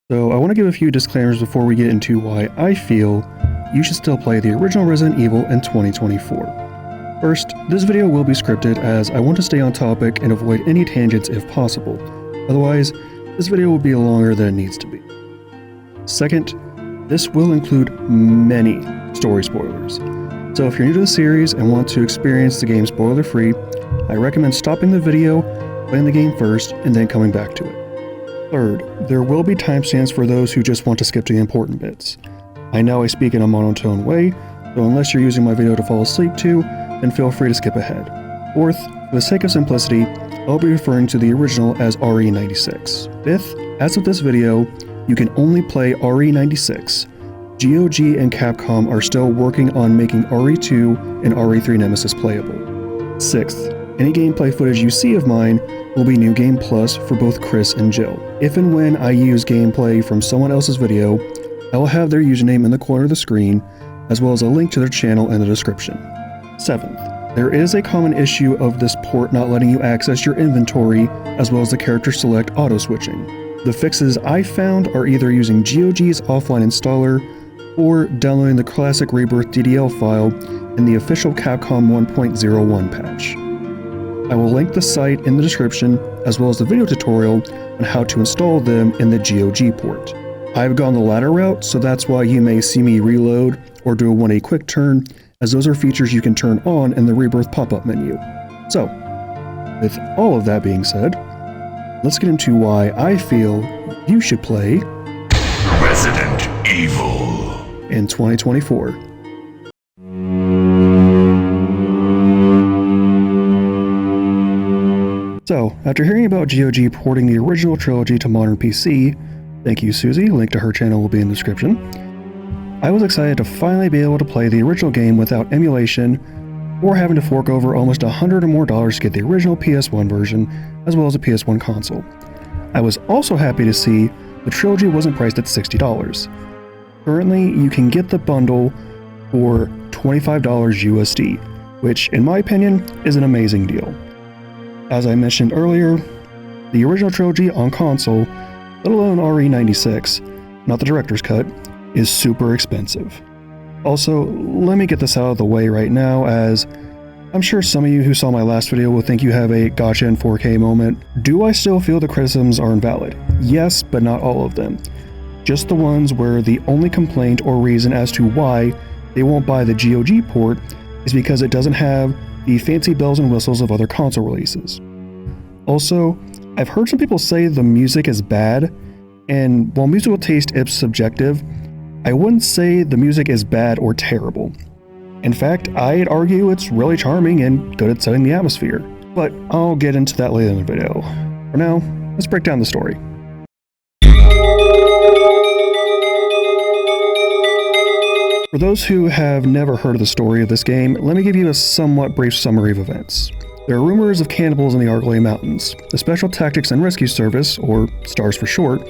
So I want to give a few disclaimers before we get into why I feel you should still play the original Resident Evil in 2024. First, this video will be scripted as I want to stay on topic and avoid any tangents if possible. Otherwise, this video will be longer than it needs to be. Second, this will include many story spoilers. So if you're new to the series and want to experience the game spoiler-free, I recommend stopping the video, playing the game first, and then coming back to it. Third, there will be timestamps for those who just want to skip to the important bits. I know I speak in a monotone way, so unless you're using my video to fall asleep to, then feel free to skip ahead. Fourth, for the sake of simplicity, I'll be referring to the original as RE96. Fifth, as of this video, you can only play RE96. GOG and Capcom are still working on making RE2 and RE3 Nemesis playable. Sixth, any gameplay footage you see of mine will be New Game Plus for both Chris and Jill. If and when I use gameplay from someone else's video, I will have their username in the corner of the screen, as well as a link to their channel in the description. Seventh, there is a common issue of this port not letting you access your inventory, as well as the character select auto-switching. The fixes I found are either using GOG's offline installer, or downloading the classic Rebirth DDL file in the official Capcom 1.01 patch. I will link the site in the description, as well as the video tutorial on how to install them in the GOG port. I've gone the latter route, so that's why you may see me reload or do a 180 quick turn, as those are features you can turn on in the Rebirth pop-up menu. So, with all of that being said, let's get into why I feel you should play Resident Evil in 2024. So, after hearing about GOG porting the original trilogy to modern PC, thank you Susie, link to her channel will be in the description, I was excited to finally be able to play the original game without emulation or having to fork over almost $100 or more to get the original PS1 version as well as a PS1 console. I was also happy to see the trilogy wasn't priced at $60. Currently, you can get the bundle for $25 USD, which in my opinion is an amazing deal. As I mentioned earlier, the original trilogy on console, let alone RE96, not the director's cut, is super expensive. Also, let me get this out of the way right now, as I'm sure some of you who saw my last video will think you have a gotcha in 4K moment. Do I still feel the criticisms are invalid? Yes, but not all of them. Just the ones where the only complaint or reason as to why they won't buy the GOG port is because it doesn't have the fancy bells and whistles of other console releases. Also, I've heard some people say the music is bad, and while musical taste is subjective, I wouldn't say the music is bad or terrible. In fact, I'd argue it's really charming and good at setting the atmosphere, but I'll get into that later in the video. For now, let's break down the story. For those who have never heard of the story of this game, let me give you a somewhat brief summary of events. There are rumors of cannibals in the Arklay Mountains. The Special Tactics and Rescue Service, or STARS for short,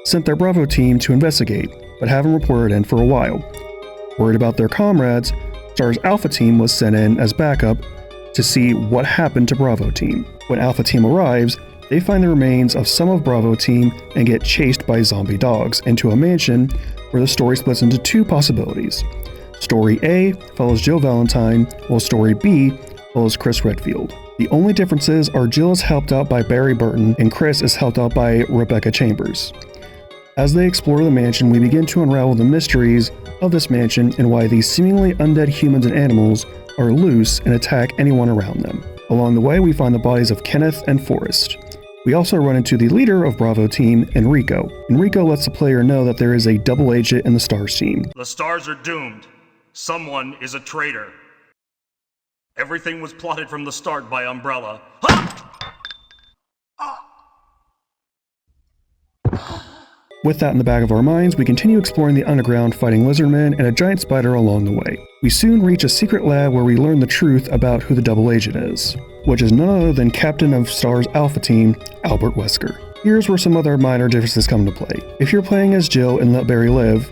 sent their Bravo team to investigate, but haven't reported in for a while. Worried about their comrades, STARS Alpha Team was sent in as backup to see what happened to Bravo Team. When Alpha Team arrives, they find the remains of some of Bravo Team and get chased by zombie dogs into a mansion where the story splits into two possibilities. Story A follows Jill Valentine, while Story B follows Chris Redfield. The only differences are Jill is helped out by Barry Burton and Chris is helped out by Rebecca Chambers. As they explore the mansion, we begin to unravel the mysteries of this mansion and why these seemingly undead humans and animals are loose and attack anyone around them. Along the way, we find the bodies of Kenneth and Forrest. We also run into the leader of Bravo Team, Enrico. Enrico lets the player know that there is a double agent in the STARS team. The stars are doomed. Someone is a traitor. Everything was plotted from the start by Umbrella. With that in the back of our minds, we continue exploring the underground, fighting lizardmen and a giant spider along the way. We soon reach a secret lab where we learn the truth about who the double agent is, which is none other than Captain of STARS Alpha Team, Albert Wesker. Here's where some other minor differences come into play. If you're playing as Jill and Let Barry Live...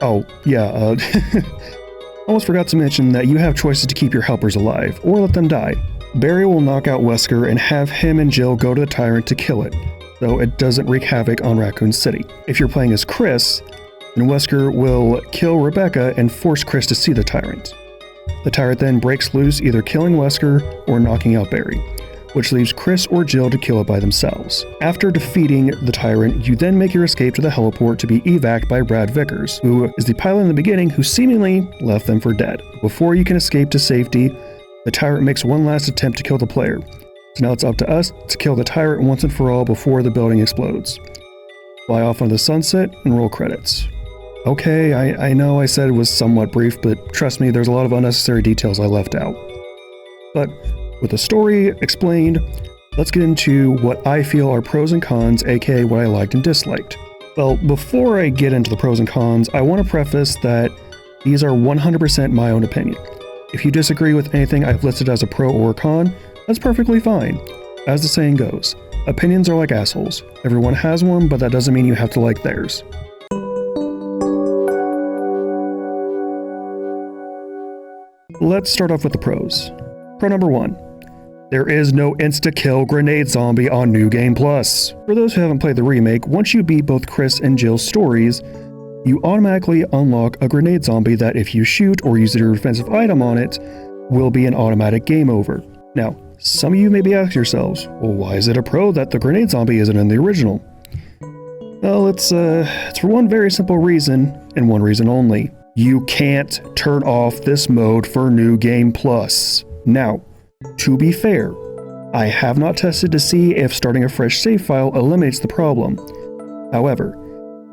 Oh, yeah, almost forgot to mention that you have choices to keep your helpers alive, or let them die. Barry will knock out Wesker and have him and Jill go to the Tyrant to kill it. so it doesn't wreak havoc on Raccoon City. If you're playing as Chris, then Wesker will kill Rebecca and force Chris to see the tyrant. The tyrant then breaks loose, either killing Wesker or knocking out Barry, which leaves Chris or Jill to kill it by themselves. After defeating the tyrant, you then make your escape to the heliport to be evac'd by Brad Vickers, who is the pilot in the beginning who seemingly left them for dead. Before you can escape to safety, the tyrant makes one last attempt to kill the player. So now it's up to us to kill the tyrant once and for all before the building explodes. Fly off into the sunset and roll credits. Okay, I know I said it was somewhat brief, but trust me, there's a lot of unnecessary details I left out. But with the story explained, let's get into what I feel are pros and cons, aka what I liked and disliked. Well, before I get into the pros and cons, I want to preface that these are 100% my own opinion. If you disagree with anything I've listed as a pro or a con, that's perfectly fine. As the saying goes, opinions are like assholes. Everyone has one, but that doesn't mean you have to like theirs. Let's start off with the pros. Pro number 1. There is no insta-kill grenade zombie on New Game Plus. For those who haven't played the remake, once you beat both Chris and Jill's stories, you automatically unlock a grenade zombie that if you shoot or use your defensive item on it, will be an automatic game over. Now, some of you may be asking yourselves, well, why is it a pro that the grenade zombie isn't in the original? Well, it's for one very simple reason, and one reason only. You can't turn off this mode for New Game Plus. Now, to be fair, I have not tested to see if starting a fresh save file eliminates the problem. However,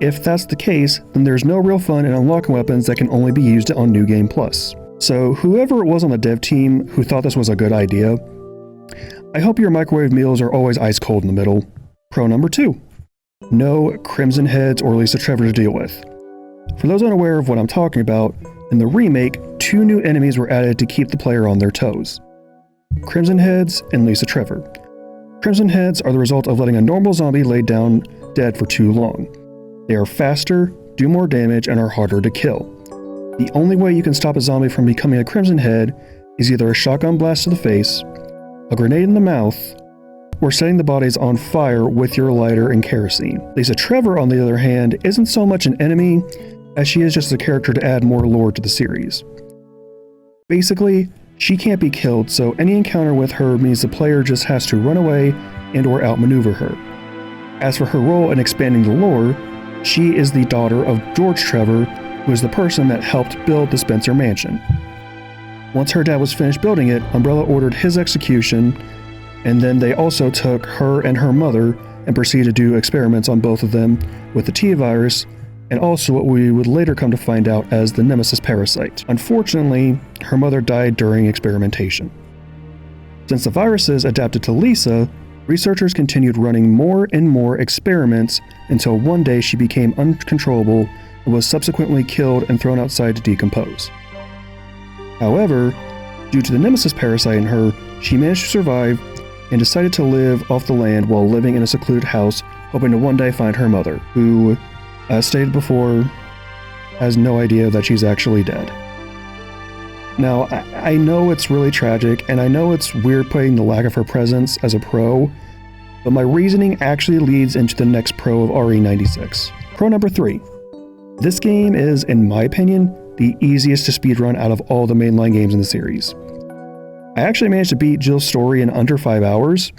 if that's the case, then there's no real fun in unlocking weapons that can only be used on New Game Plus. So whoever it was on the dev team who thought this was a good idea, I hope your microwave meals are always ice cold in the middle. Pro number 2. No Crimson Heads or Lisa Trevor to deal with. For those unaware of what I'm talking about, in the remake, 2 new enemies were added to keep the player on their toes. Crimson Heads and Lisa Trevor. Crimson Heads are the result of letting a normal zombie lay down dead for too long. They are faster, do more damage, and are harder to kill. The only way you can stop a zombie from becoming a Crimson Head is either a shotgun blast to the face, a grenade in the mouth, or setting the bodies on fire with your lighter and kerosene. Lisa Trevor, on the other hand, isn't so much an enemy as she is just a character to add more lore to the series. Basically, she can't be killed, so any encounter with her means the player just has to run away and or outmaneuver her. As for her role in expanding the lore, she is the daughter of George Trevor, who is the person that helped build the Spencer Mansion. Once her dad was finished building it, Umbrella ordered his execution, and then they also took her and her mother and proceeded to do experiments on both of them with the T virus, and also what we would later come to find out as the Nemesis parasite. Unfortunately, her mother died during experimentation. Since the viruses adapted to Lisa, researchers continued running more and more experiments until one day she became uncontrollable and was subsequently killed and thrown outside to decompose. However, due to the Nemesis parasite in her, she managed to survive and decided to live off the land while living in a secluded house, hoping to one day find her mother, who, as stated before, has no idea that she's actually dead. Now, I know it's really tragic, and I know it's weird putting the lack of her presence as a pro, but my reasoning actually leads into the next pro of RE96. Pro number 3. This game is, in my opinion, the easiest to speedrun out of all the mainline games in the series. I actually managed to beat Jill's story in under 5 hours.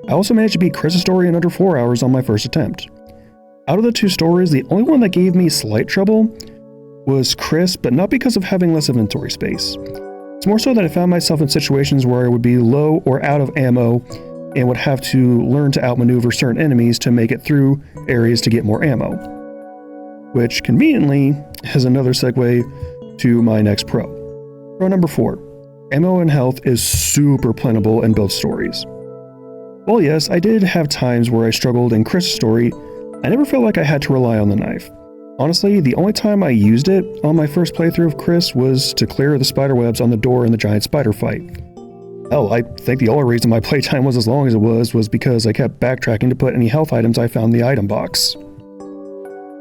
I also managed to beat Chris's story in under 4 hours on my first attempt. Out of the 2 stories, the only one that gave me slight trouble was Chris, but not because of having less inventory space. It's more so that I found myself in situations where I would be low or out of ammo and would have to learn to outmaneuver certain enemies to make it through areas to get more ammo. Which, conveniently, is another segue to my next pro. Pro number 4. Ammo and health is super plentiful in both stories. While yes, I did have times where I struggled in Chris' story, I never felt like I had to rely on the knife. Honestly, the only time I used it on my first playthrough of Chris was to clear the spider webs on the door in the giant spider fight. Hell, I think the only reason my playtime was as long as it was because I kept backtracking to put any health items I found in the item box.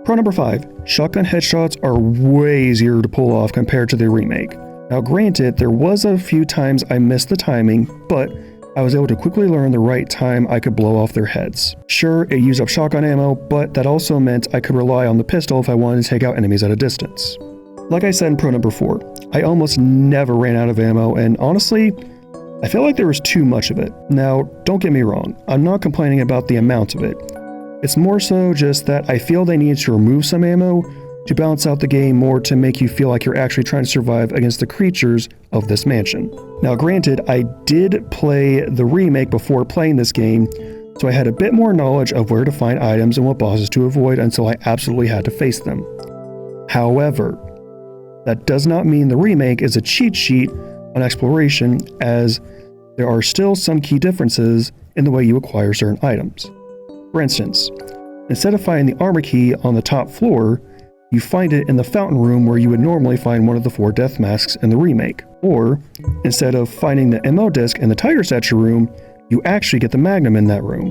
Pro number 5. Shotgun headshots are way easier to pull off compared to the remake. Now granted, there was a few times I missed the timing, but I was able to quickly learn the right time I could blow off their heads. Sure, it used up shotgun ammo, but that also meant I could rely on the pistol if I wanted to take out enemies at a distance. Like I said in pro number 4, I almost never ran out of ammo, and honestly, I feel like there was too much of it. Now, don't get me wrong, I'm not complaining about the amount of it. It's more so just that I feel they needed to remove some ammo to balance out the game more to make you feel like you're actually trying to survive against the creatures of this mansion. Now granted, I did play the remake before playing this game, so I had a bit more knowledge of where to find items and what bosses to avoid until I absolutely had to face them. However, that does not mean the remake is a cheat sheet on exploration, as there are still some key differences in the way you acquire certain items. For instance, instead of finding the armor key on the top floor, you find it in the fountain room where you would normally find one of the 4 death masks in the remake. Or, instead of finding the MO disc in the tiger statue room, you actually get the magnum in that room.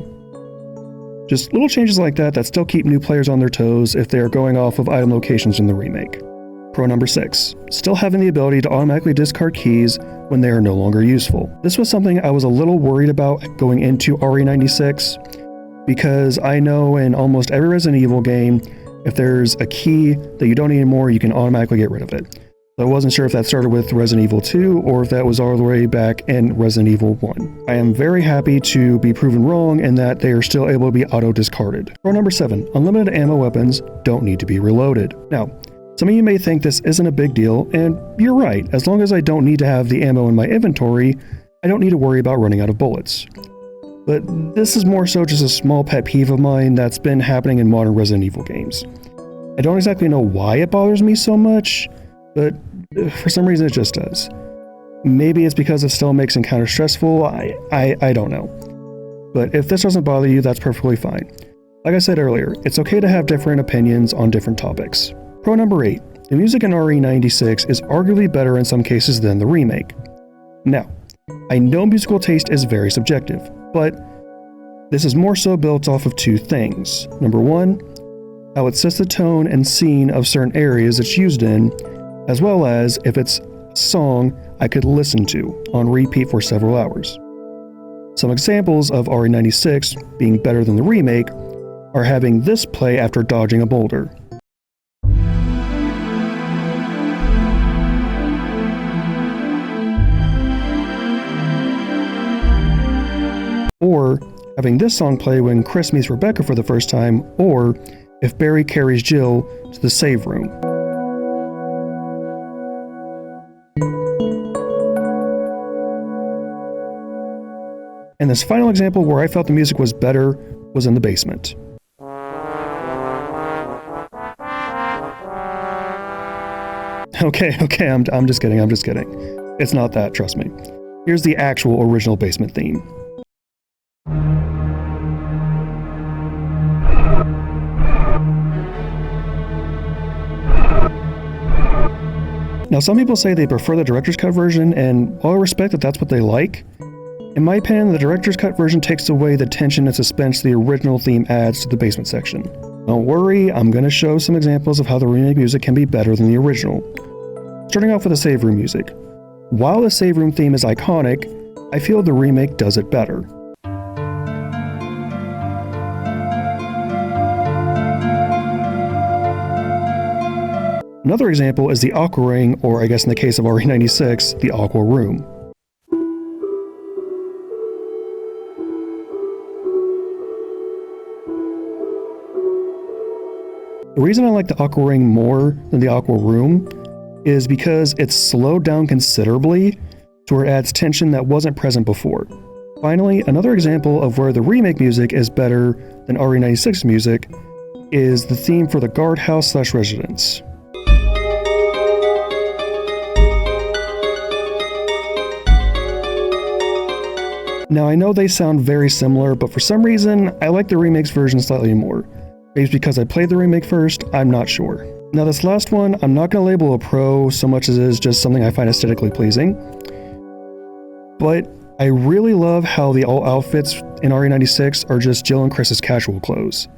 Just little changes like that that still keep new players on their toes if they are going off of item locations in the remake. Pro number 6, still having the ability to automatically discard keys when they are no longer useful. This was something I was a little worried about going into RE96, because I know in almost every Resident Evil game, if there's a key that you don't need anymore, you can automatically get rid of it. So I wasn't sure if that started with Resident Evil 2 or if that was all the way back in Resident Evil 1. I am very happy to be proven wrong in that they are still able to be auto-discarded. Pro number 7, unlimited ammo weapons don't need to be reloaded. Now, some of you may think this isn't a big deal, and you're right. As long as I don't need to have the ammo in my inventory, I don't need to worry about running out of bullets. But this is more so just a small pet peeve of mine that's been happening in modern Resident Evil games. I don't exactly know why it bothers me so much, but for some reason it just does. Maybe it's because it still makes encounter stressful, I don't know. But if this doesn't bother you, that's perfectly fine. Like I said earlier, it's okay to have different opinions on different topics. Pro number 8, the music in RE96 is arguably better in some cases than the remake. Now, I know musical taste is very subjective, but this is more so built off of 2 things. Number 1, how it sets the tone and scene of certain areas it's used in, as well as if it's a song I could listen to on repeat for several hours. Some examples of RE96 being better than the remake are having this play after dodging a boulder. Or having this song play when Chris meets Rebecca for the first time, or if Barry carries Jill to the save room. And this final example where I felt the music was better was in the basement. Okay, I'm just kidding. It's not that, trust me. Here's the actual original basement theme. Now, some people say they prefer the director's cut version, and while I respect that that's what they like, in my opinion, the director's cut version takes away the tension and suspense the original theme adds to the basement section. Don't worry, I'm going to show some examples of how the remake music can be better than the original. Starting off with the save room music. While the save room theme is iconic, I feel the remake does it better. Another example is the Aqua Ring, or I guess in the case of RE96, the Aqua Room. The reason I like the Aqua Ring more than the Aqua Room is because it's slowed down considerably to where it adds tension that wasn't present before. Finally, another example of where the remake music is better than RE96 music is the theme for the guardhouse/residence. Now, I know they sound very similar, but for some reason, I like the remake's version slightly more. Maybe because I played the remake first, I'm not sure. Now, this last one, I'm not going to label a pro so much as it is just something I find aesthetically pleasing. But I really love how the all outfits in RE96 are just Jill and Chris's casual clothes.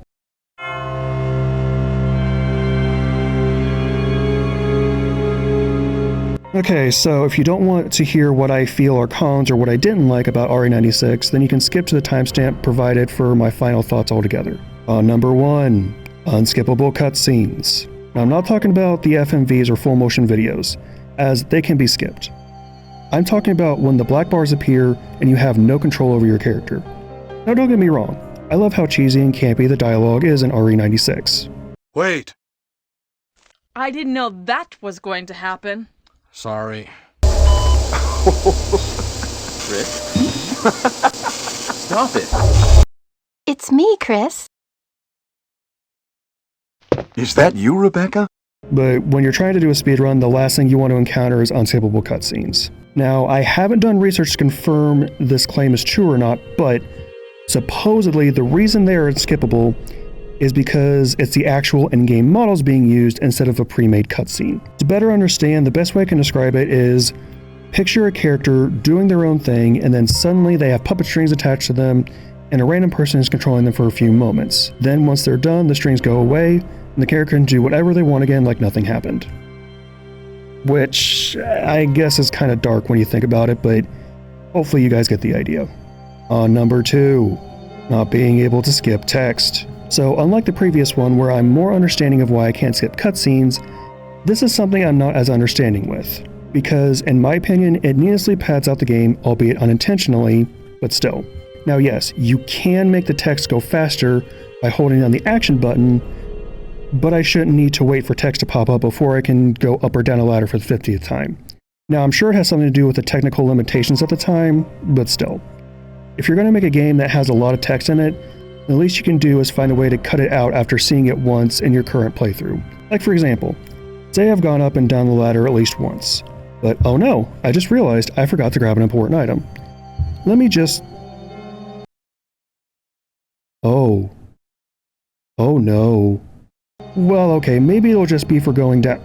Okay, so if you don't want to hear what I feel are cons or what I didn't like about RE96, then you can skip to the timestamp provided for my final thoughts altogether. Number 1, unskippable cutscenes. Now, I'm not talking about the FMVs or full motion videos, as they can be skipped. I'm talking about when the black bars appear and you have no control over your character. Now, don't get me wrong, I love how cheesy and campy the dialogue is in RE96. Wait! I didn't know that was going to happen. Sorry. Chris? Stop it. It's me, Chris. Is that you, Rebecca? But when you're trying to do a speedrun, the last thing you want to encounter is unskippable cutscenes. Now, I haven't done research to confirm this claim is true or not, but supposedly the reason they are unskippable is because it's the actual in-game models being used instead of a pre-made cutscene. To better understand, the best way I can describe it is picture a character doing their own thing and then suddenly they have puppet strings attached to them and a random person is controlling them for a few moments. Then once they're done, the strings go away and the character can do whatever they want again like nothing happened. Which I guess is kind of dark when you think about it, but hopefully you guys get the idea. Number 2, not being able to skip text. So unlike the previous one where I'm more understanding of why I can't skip cutscenes, this is something I'm not as understanding with, because in my opinion it needlessly pads out the game, albeit unintentionally, but still. Now yes, you can make the text go faster by holding down the action button, but I shouldn't need to wait for text to pop up before I can go up or down a ladder for the 50th time. Now I'm sure it has something to do with the technical limitations at the time, but still. If you're going to make a game that has a lot of text in it, the least you can do is find a way to cut it out after seeing it once in your current playthrough. Like for example, say I've gone up and down the ladder at least once, but oh no, I just realized I forgot to grab an important item. Let me just... Oh no. Well, okay, maybe it'll just be for going down...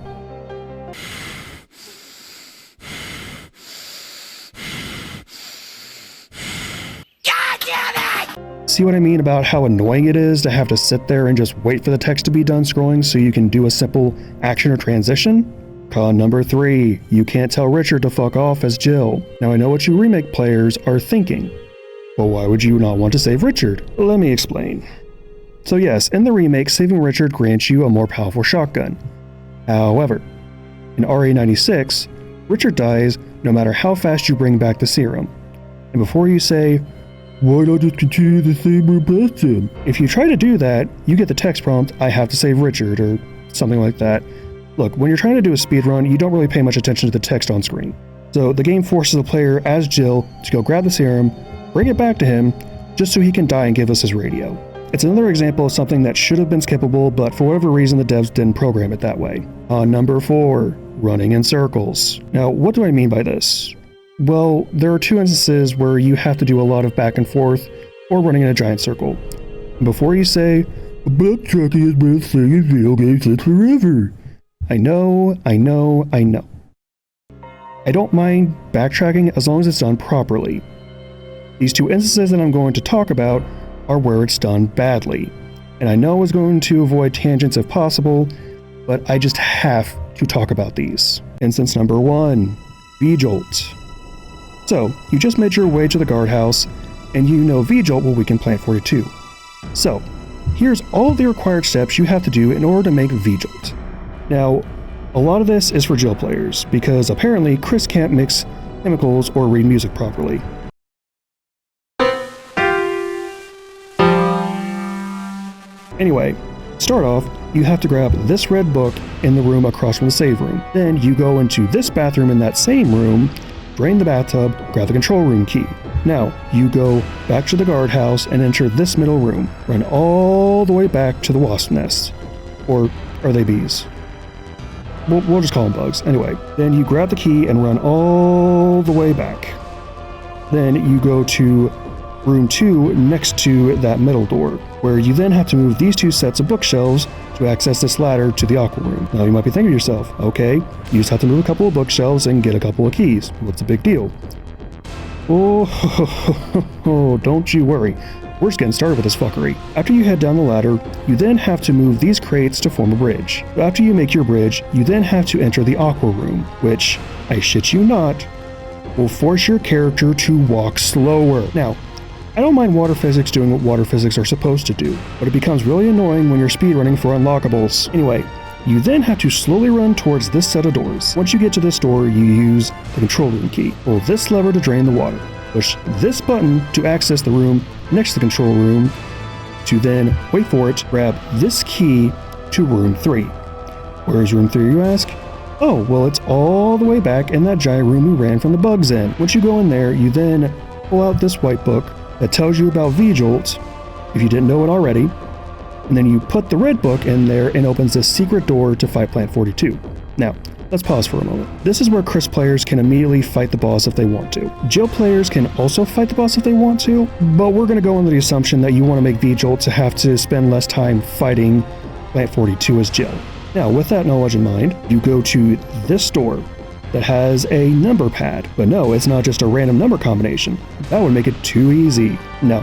See what I mean about how annoying it is to have to sit there and just wait for the text to be done scrolling so you can do a simple action or transition? Con number 3, you can't tell Richard to fuck off as Jill. Now I know what you remake players are thinking. Well, why would you not want to save Richard? Let me explain. So yes, in the remake, saving Richard grants you a more powerful shotgun. However, in RE96, Richard dies no matter how fast you bring back the serum. And before you say, why not just continue the same route past him? If you try to do that, you get the text prompt, I have to save Richard, or something like that. Look, when you're trying to do a speedrun, you don't really pay much attention to the text on screen. So the game forces the player as Jill to go grab the serum, bring it back to him, just so he can die and give us his radio. It's another example of something that should have been skippable, but for whatever reason the devs didn't program it that way. Number 4, running in circles. Now, what do I mean by this? Well, there are 2 instances where you have to do a lot of back and forth or running in a giant circle. And before you say, backtracking has been a thing in video games since forever. I know. I don't mind backtracking as long as it's done properly. These 2 instances that I'm going to talk about are where it's done badly. And I know I was going to avoid tangents if possible, but I just have to talk about these. Instance number 1, V-Jolt. So, you just made your way to the guardhouse, and you know V-Jolt will weaken Plant 42. So, here's all the required steps you have to do in order to make V-Jolt. Now, a lot of this is for Jill players, because apparently Chris can't mix chemicals or read music properly. Anyway, start off, you have to grab this red book in the room across from the save room. Then you go into this bathroom in that same room, drain the bathtub, grab the control room key. Now, you go back to the guardhouse and enter this middle room. Run all the way back to the wasp nest. Or are they bees? We'll just call them bugs. Anyway, then you grab the key and run all the way back. Then you go to room 2 next to that middle door, where you then have to move these 2 sets of bookshelves to access this ladder to the aqua room. Now you might be thinking to yourself, okay, you just have to move a couple of bookshelves and get a couple of keys. What's the big deal? Oh, don't you worry. We're just getting started with this fuckery. After you head down the ladder, you then have to move these crates to form a bridge. After you make your bridge, you then have to enter the aqua room, which, I shit you not, will force your character to walk slower. Now, I don't mind water physics doing what water physics are supposed to do, but it becomes really annoying when you're speedrunning for unlockables. Anyway, you then have to slowly run towards this set of doors. Once you get to this door, you use the control room key. Pull this lever to drain the water. Push this button to access the room next to the control room, to then, wait for it, grab this key to room 3. Where is room 3, you ask? Oh, well, it's all the way back in that giant room we ran from the bugs in. Once you go in there, you then pull out this white book that tells you about V-Jolt, if you didn't know it already, and then you put the red book in there and opens this secret door to fight Plant 42. Now, let's pause for a moment. This is where Chris players can immediately fight the boss if they want to. Jill players can also fight the boss if they want to, but we're going to go under the assumption that you want to make V-Jolt to have to spend less time fighting Plant 42 as Jill. Now, with that knowledge in mind, you go to this door that has a number pad. But no, it's not just a random number combination. That would make it too easy. No.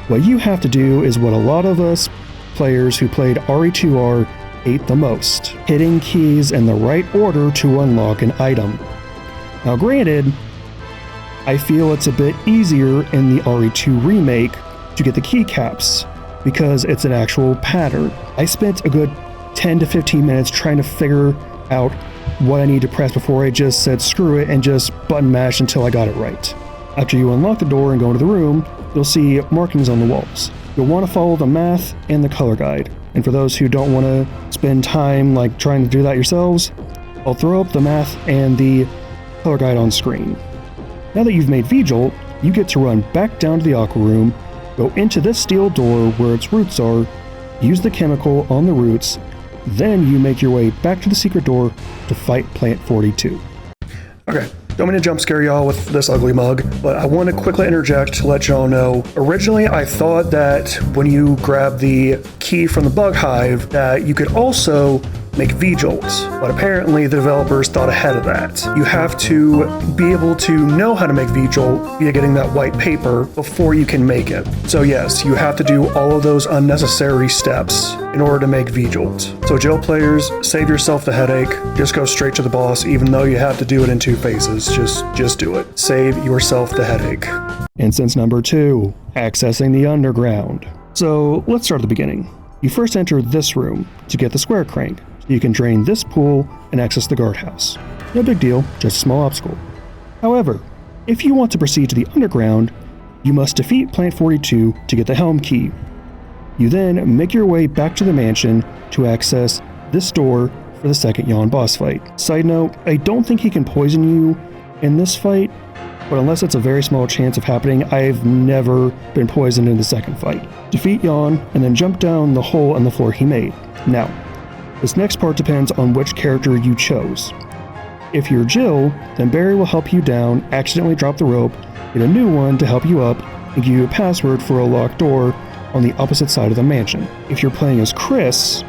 What you have to do is what a lot of us players who played RE2R hate the most. Hitting keys in the right order to unlock an item. Now granted, I feel it's a bit easier in the RE2 remake to get the keycaps because it's an actual pattern. I spent a good 10 to 15 minutes trying to figure out what I need to press before I just said screw it and just button mash until I got it right. After you unlock the door and go into the room, you'll see markings on the walls. You'll want to follow the math and the color guide. And for those who don't want to spend time like trying to do that yourselves, I'll throw up the math and the color guide on screen. Now that you've made V-Jolt, you get to run back down to the aqua room, go into this steel door where its roots are, use the chemical on the roots, then you make your way back to the secret door to fight Plant 42. Okay, don't mean to jump scare y'all with this ugly mug, but I want to quickly interject to let y'all know, originally I thought that when you grab the key from the bug hive that you could also make V-Jolt, but apparently the developers thought ahead of that. You have to be able to know how to make V-Jolt via getting that white paper before you can make it. So yes, you have to do all of those unnecessary steps in order to make V-Jolt. So Jill players, save yourself the headache, just go straight to the boss even though you have to do it in 2 phases. Just do it. Save yourself the headache. Instance number 2, accessing the underground. So let's start at the beginning. You first enter this room to get the square crank. You can drain this pool and access the guardhouse. No big deal, just a small obstacle. However, if you want to proceed to the underground, you must defeat Plant 42 to get the helm key. You then make your way back to the mansion to access this door for the second Yawn boss fight. Side note, I don't think he can poison you in this fight, but unless it's a very small chance of happening, I've never been poisoned in the second fight. Defeat Yawn and then jump down the hole in the floor he made. Now, this next part depends on which character you chose. If you're Jill, then Barry will help you down, accidentally drop the rope, get a new one to help you up, and give you a password for a locked door on the opposite side of the mansion. If you're playing as Chris,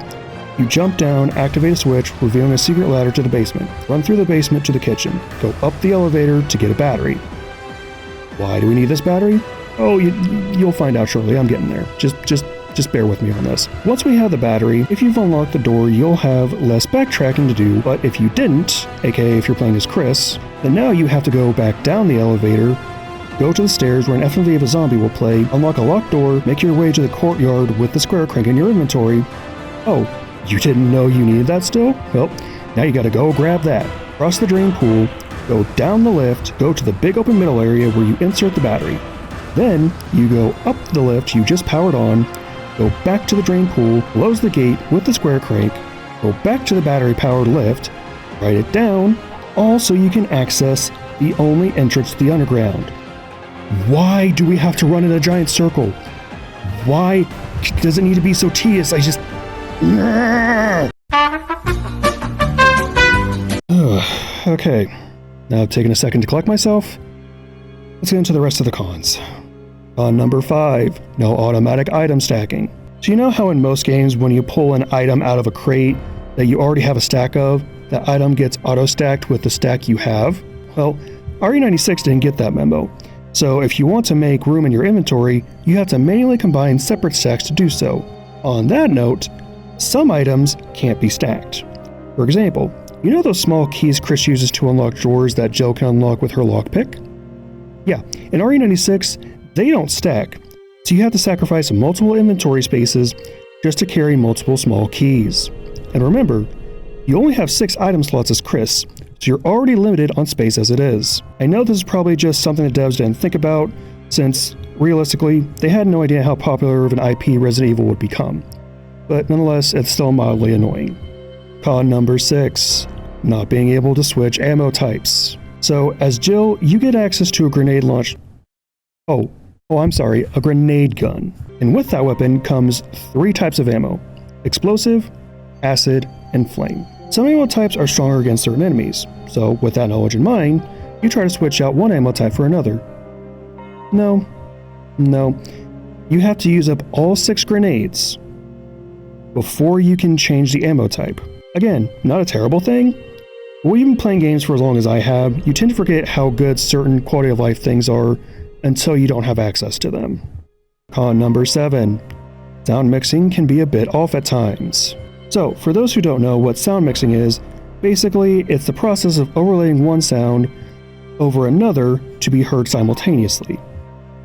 you jump down, activate a switch, revealing a secret ladder to the basement. Run through the basement to the kitchen. Go up the elevator to get a battery. Why do we need this battery? Oh, you'll find out shortly. I'm getting there. Just bear with me on this. Once we have the battery, if you've unlocked the door, you'll have less backtracking to do, but if you didn't, aka if you're playing as Chris, then now you have to go back down the elevator, go to the stairs where an FMV of a zombie will play, unlock a locked door, make your way to the courtyard with the square crank in your inventory. Oh, you didn't know you needed that still? Well, now you gotta go grab that. Cross the drain pool, go down the lift, go to the big open middle area where you insert the battery. Then, you go up the lift you just powered on, go back to the drain pool, close the gate with the square crank, go back to the battery-powered lift, write it down, all so you can access the only entrance to the underground. Why do we have to run in a giant circle? Why does it need to be so tedious? Okay, now I've taken a second to collect myself. Let's get into the rest of the cons. Con number 5, no automatic item stacking. So you know how in most games when you pull an item out of a crate that you already have a stack of, that item gets auto-stacked with the stack you have? Well, RE96 didn't get that memo. So if you want to make room in your inventory, you have to manually combine separate stacks to do so. On that note, some items can't be stacked. For example, you know those small keys Chris uses to unlock drawers that Jill can unlock with her lockpick? Yeah, in RE96, they don't stack, so you have to sacrifice multiple inventory spaces just to carry multiple small keys. And remember, you only have 6 item slots as Chris, so you're already limited on space as it is. I know this is probably just something the devs didn't think about, since, realistically, they had no idea how popular of an IP Resident Evil would become. But nonetheless, it's still mildly annoying. Con number 6, not being able to switch ammo types. So, as Jill, you get access to a grenade launch... a grenade gun. And with that weapon comes 3 types of ammo: explosive, acid, and flame. Some ammo types are stronger against certain enemies, so with that knowledge in mind, you try to switch out one ammo type for another. No. You have to use up all 6 grenades before you can change the ammo type. Again, not a terrible thing, but when you've been playing games for as long as I have, you tend to forget how good certain quality of life things are until you don't have access to them. Con number 7, sound mixing can be a bit off at times. So, for those who don't know what sound mixing is, basically it's the process of overlaying one sound over another to be heard simultaneously.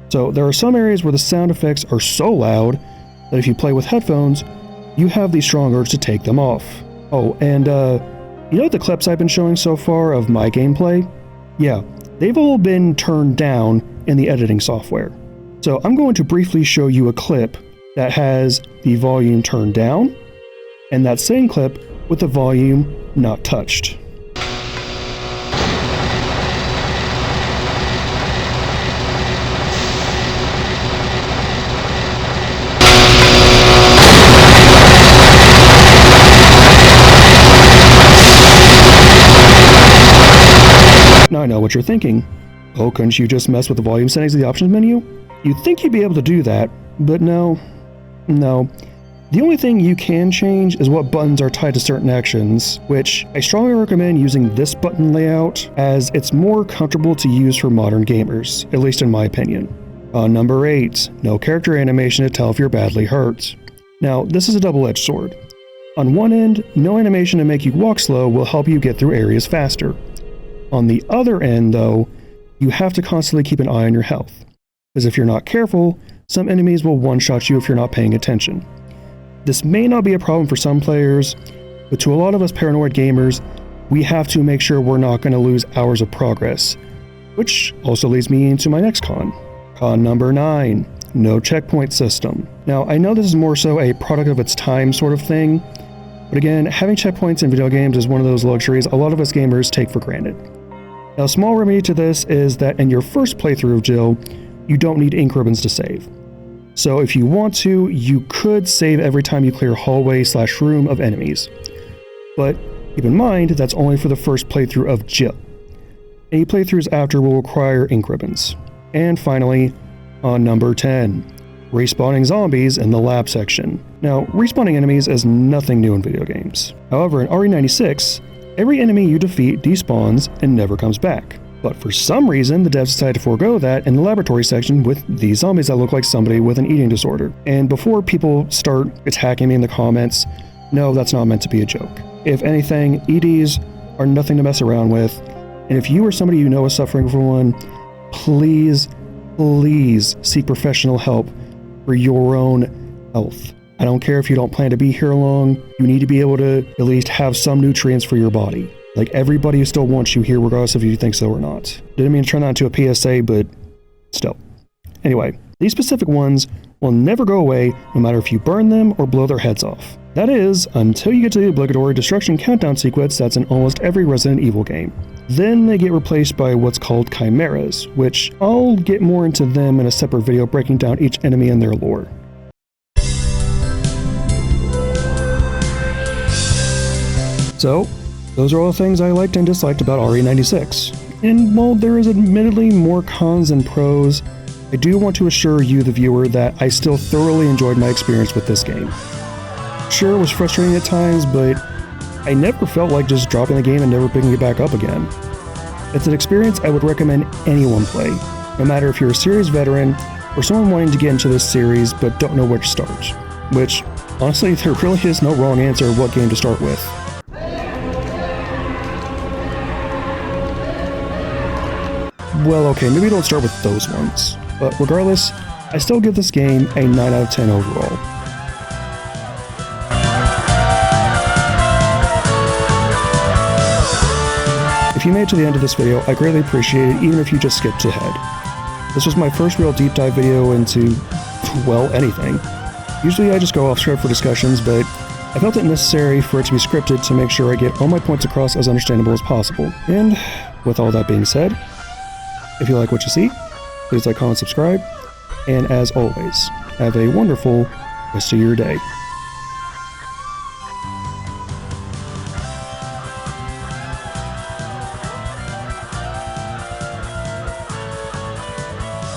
So there are some areas where the sound effects are so loud that if you play with headphones, you have the strong urge to take them off. Oh, and you know the clips I've been showing so far of my gameplay? Yeah, they've all been turned down in the editing software. So I'm going to briefly show you a clip that has the volume turned down, and that same clip with the volume not touched. Now I know what you're thinking. Oh, couldn't you just mess with the volume settings of the options menu? You'd think you'd be able to do that, but no. The only thing you can change is what buttons are tied to certain actions, which I strongly recommend using this button layout as it's more comfortable to use for modern gamers, at least in my opinion. Number 8, no character animation to tell if you're badly hurt. Now, this is a double-edged sword. On one end, no animation to make you walk slow will help you get through areas faster. On the other end, though, you have to constantly keep an eye on your health, because if you're not careful, some enemies will one-shot you if you're not paying attention. This may not be a problem for some players, but to a lot of us paranoid gamers, we have to make sure we're not going to lose hours of progress, which also leads me into my next con. Con number 9, no checkpoint system. Now, I know this is more so a product of its time sort of thing, but again, having checkpoints in video games is one of those luxuries a lot of us gamers take for granted. Now, a small remedy to this is that in your first playthrough of Jill, you don't need ink ribbons to save. So if you want to, you could save every time you clear hallway/room of enemies. But keep in mind, that's only for the first playthrough of Jill. Any playthroughs after will require ink ribbons. And finally, on number 10, respawning zombies in the lab section. Now, respawning enemies is nothing new in video games. However, in RE96, every enemy you defeat despawns and never comes back. But for some reason, the devs decided to forego that in the laboratory section with these zombies that look like somebody with an eating disorder. And before people start attacking me in the comments, no, that's not meant to be a joke. If anything, EDs are nothing to mess around with, and if you or somebody you know is suffering from one, please seek professional help for your own health. I don't care if you don't plan to be here long, you need to be able to at least have some nutrients for your body. Like, everybody still wants you here regardless if you think so or not. Didn't mean to turn that into a PSA, but still. Anyway, these specific ones will never go away no matter if you burn them or blow their heads off. That is, until you get to the obligatory destruction countdown sequence that's in almost every Resident Evil game. Then they get replaced by what's called chimeras, which I'll get more into them in a separate video breaking down each enemy and their lore. So, those are all the things I liked and disliked about RE96. And while there is admittedly more cons than pros, I do want to assure you, the viewer, that I still thoroughly enjoyed my experience with this game. Sure, it was frustrating at times, but I never felt like just dropping the game and never picking it back up again. It's an experience I would recommend anyone play, no matter if you're a series veteran or someone wanting to get into this series but don't know where to start. Which, honestly, there really is no wrong answer of what game to start with. Well, okay, maybe don't start with those ones. But regardless, I still give this game a 9 out of 10 overall. If you made it to the end of this video, I greatly appreciate it, even if you just skipped ahead. This was my first real deep dive video into, well, anything. Usually I just go off script for discussions, but I felt it necessary for it to be scripted to make sure I get all my points across as understandable as possible. And with all that being said, if you like what you see, please like, comment, subscribe, and as always, have a wonderful rest of your day.